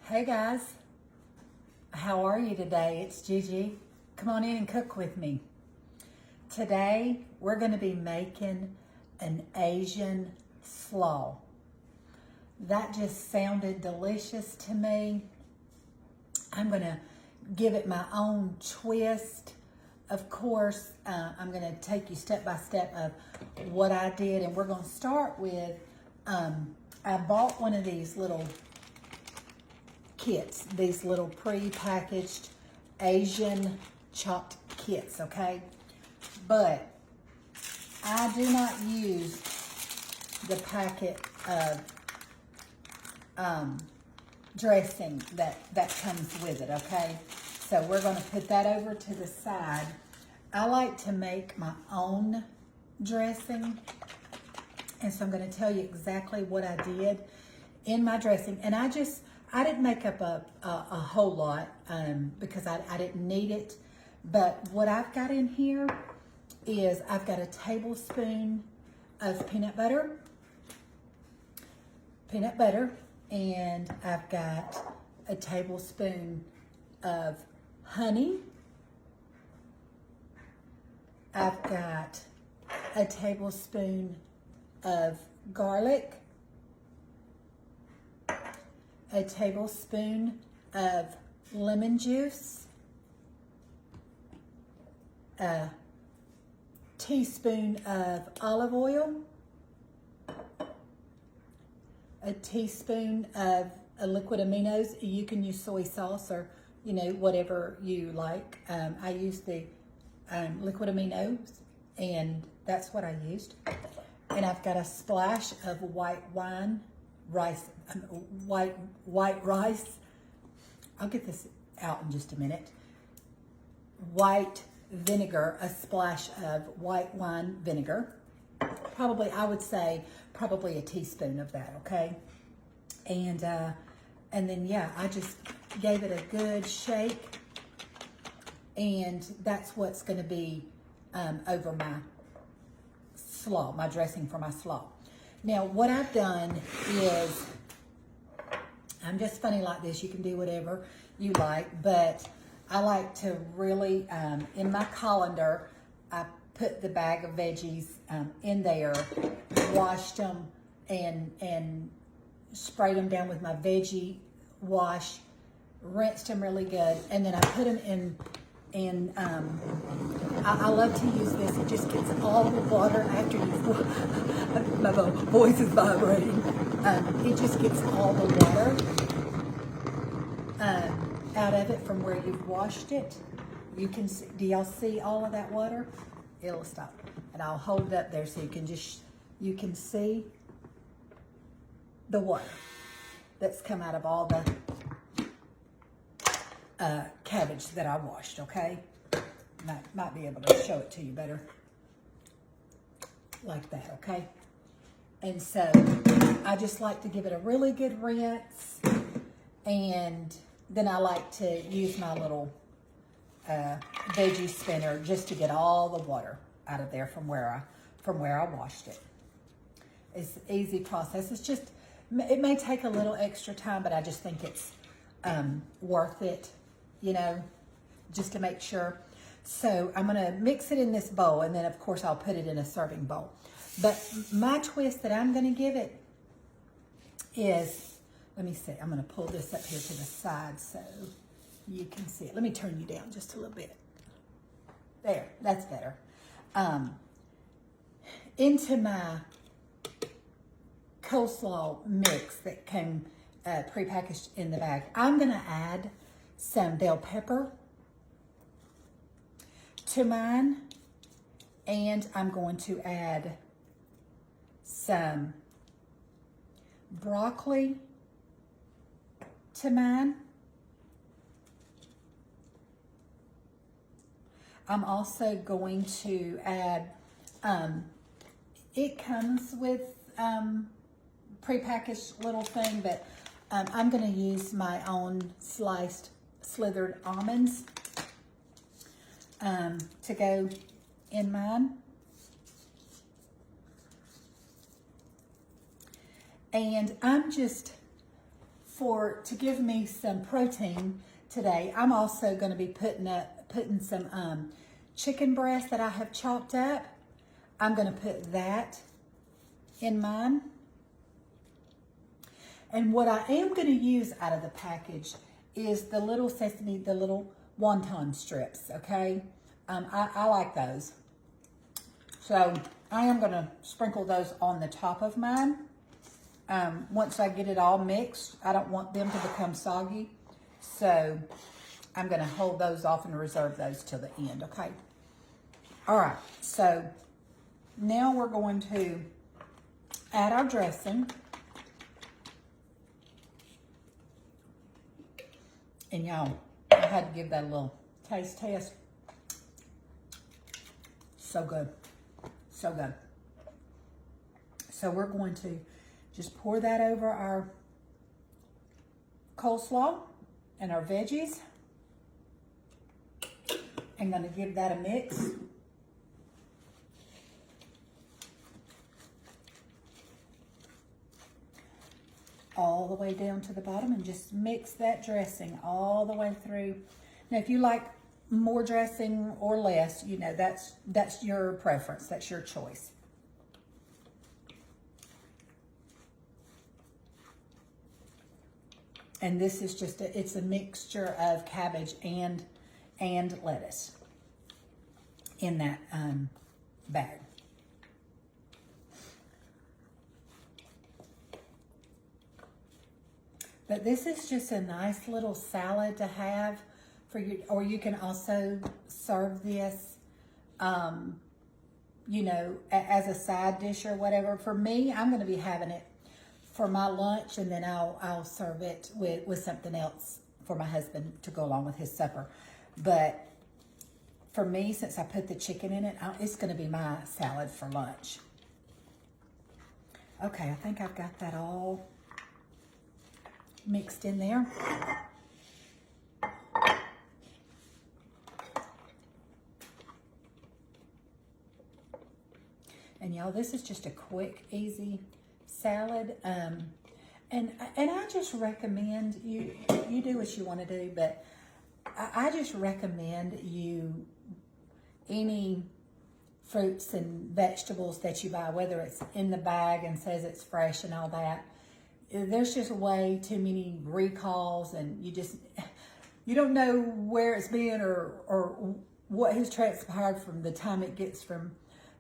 Hey guys, how are you today? It's Gigi. Come on in and cook with me. Today we're going to be making an Asian slaw. That just sounded delicious to me. I'm going to give it my own twist. Of course, I'm going to take you step by step of what I did, and we're going to start with, I bought one of these little kits, these little pre-packaged Asian chopped kits, okay? But I do not use the packet of dressing that comes with it, okay? So we're gonna put that over to the side. I like to make my own dressing, and so I'm gonna tell you exactly what I did in my dressing. And I didn't make up a whole lot because I didn't need it. But what I've got in here is I've got a tablespoon of peanut butter, and I've got a tablespoon of honey. I've got a tablespoon of garlic, a tablespoon of lemon juice, a teaspoon of olive oil, a teaspoon of liquid aminos. You can use soy sauce or, whatever you like. I used the liquid aminos, and that's what I used. And I've got a splash of white rice. I'll get this out in just a minute. White vinegar, a splash of white wine vinegar. I would say probably a teaspoon of that, okay? And then, yeah, I just gave it a good shake, and that's what's gonna be over my slaw, my dressing for my slaw. Now, what I've done is, I'm just funny like this. You can do whatever you like, but I like to really, in my colander, I put the bag of veggies in there, washed them, and sprayed them down with my veggie wash, rinsed them really good, and then I put them in I love to use this. It just gets all the water after you've, my voice is vibrating. It just gets all the water out of it from where you've washed it. You can see, do y'all see all of that water? It'll stop. And I'll hold it up there so you can see the water that's come out of all the cabbage that I washed, okay? Might be able to show it to you better. Like that, okay? And so I just like to give it a really good rinse, and then I like to use my little veggie spinner just to get all the water out of there from where I washed it. It's an easy process. It's just, it may take a little extra time, but I just think it's worth it, just to make sure. So I'm gonna mix it in this bowl, and then of course I'll put it in a serving bowl. But my twist that I'm gonna give it is, let me see, I'm gonna pull this up here to the side so you can see it. Let me turn you down just a little bit. There, that's better. Into my coleslaw mix that came pre-packaged in the bag, I'm gonna add some bell pepper to mine, and I'm going to add some broccoli to mine. I'm also going to add, it comes with prepackaged little thing, but I'm going to use my own slithered almonds to go in mine. And I'm just to give me some protein today, I'm also going to be putting some chicken breast that I have chopped up. I'm going to put that in mine. And what I am going to use out of the package is the little sesame, the little wonton strips, okay? I like those. So I am going to sprinkle those on the top of mine. Once I get it all mixed, I don't want them to become soggy. So I'm going to hold those off and reserve those till the end, okay? All right, so now we're going to add our dressing. And y'all, I had to give that a little taste test. So good. So good. So we're going to just pour that over our coleslaw and our veggies. I'm going to give that a mix. All the way down to the bottom, and just mix that dressing all the way through. Now, if you like more dressing or less, you know, that's your preference. That's your choice. And this is just it's a mixture of cabbage and lettuce in that bag. But this is just a nice little salad to have for you, or you can also serve this, you know, as a side dish or whatever. For me, I'm going to be having it for my lunch, and then I'll serve it with something else for my husband to go along with his supper. But for me, since I put the chicken in it, it's going to be my salad for lunch. Okay, I think I've got that all mixed in there. And y'all, this is just a quick, easy salad. And I just recommend you do what you want to do, but I just recommend you any fruits and vegetables that you buy, whether it's in the bag and says it's fresh and all that. There's just way too many recalls, and you don't know where it's been or what has transpired from the time it gets from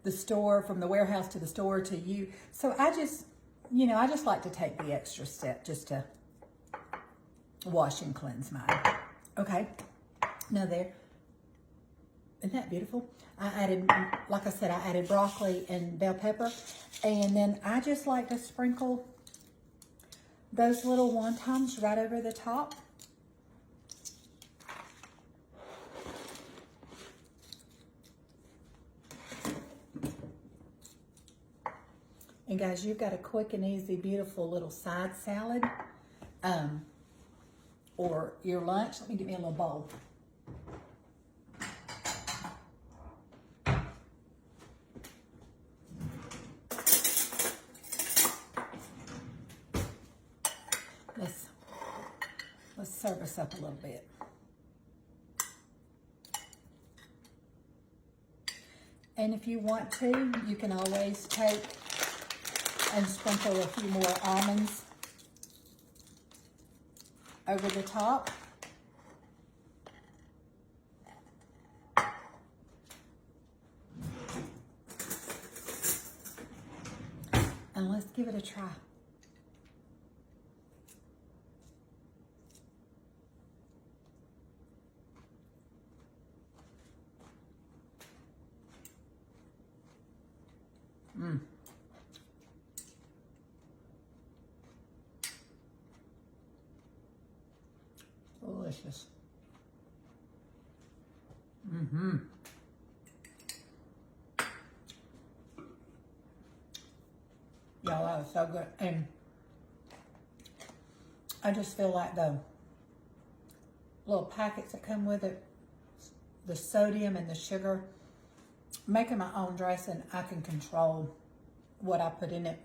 the store, from the warehouse to the store to you. So I just like to take the extra step just to wash and cleanse mine. Okay, now there, isn't that beautiful? I added, like I said, I added broccoli and bell pepper, and then I just like to sprinkle those little wontons right over the top. And guys, you've got a quick and easy, beautiful little side salad, or your lunch. Let me get me a little bowl. Let's serve us up a little bit. And if you want to, you can always take and sprinkle a few more almonds over the top. And let's give it a try. Delicious. Y'all, that was so good. And I just feel like the little packets that come with it, the sodium and the sugar, making my own dressing, I can control what I put in it.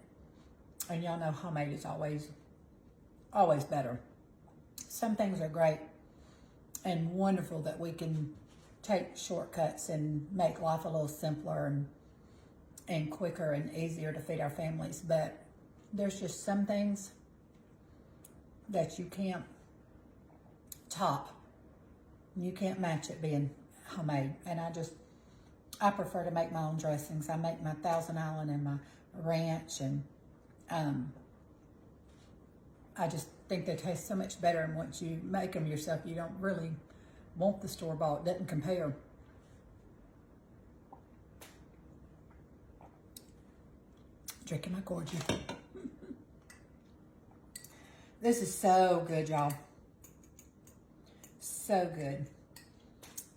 And y'all know homemade is always always better. Some things are great and wonderful that we can take shortcuts and make life a little simpler and quicker and easier to feed our families. But there's just some things that you can't top. You can't match it being homemade. And I prefer to make my own dressings. I make my Thousand Island and my ranch, and I just think they taste so much better. And once you make them yourself, you don't really want the store-bought. It doesn't compare. Drinking my gorgie. This is so good, y'all. So good.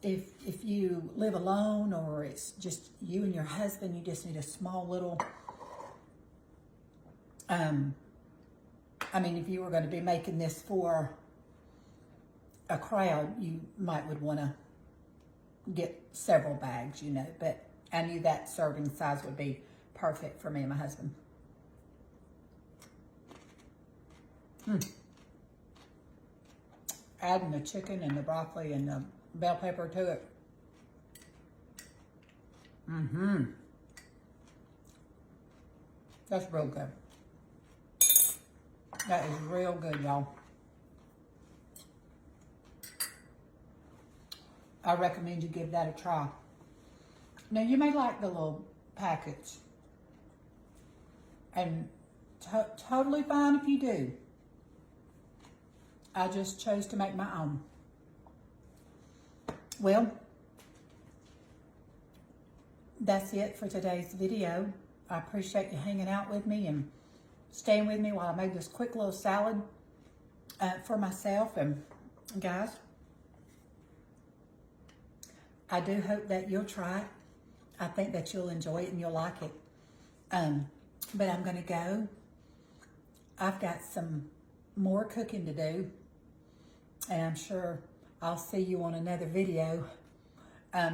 If you live alone, or it's just you and your husband, you just need a small little, I mean, if you were going to be making this for a crowd, you would want to get several bags, you know, but I knew that serving size would be perfect for me and my husband. Adding the chicken and the broccoli and the bell pepper to it. That's real good. That is real good, y'all. I recommend you give that a try. Now, you may like the little package, and totally fine if you do. I just chose to make my own. Well, that's it for today's video. I appreciate you hanging out with me and staying with me while I made this quick little salad for myself. And guys, I do hope that you'll try it. I think that you'll enjoy it and you'll like it. But I'm going to go. I've got some more cooking to do, and I'm sure I'll see you on another video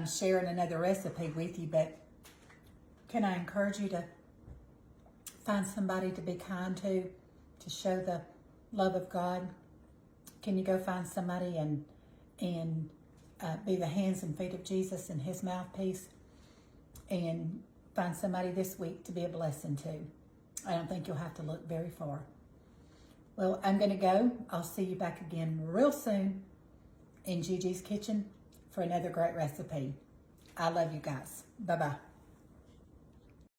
sharing another recipe with you. But can I encourage you to find somebody to be kind to show the love of God? Can you go find somebody and be the hands and feet of Jesus and his mouthpiece, and find somebody this week to be a blessing to? I don't think you'll have to look very far. Well, I'm going to go. I'll see you back again real soon in Gigi's kitchen for another great recipe. I love you guys. Bye-bye.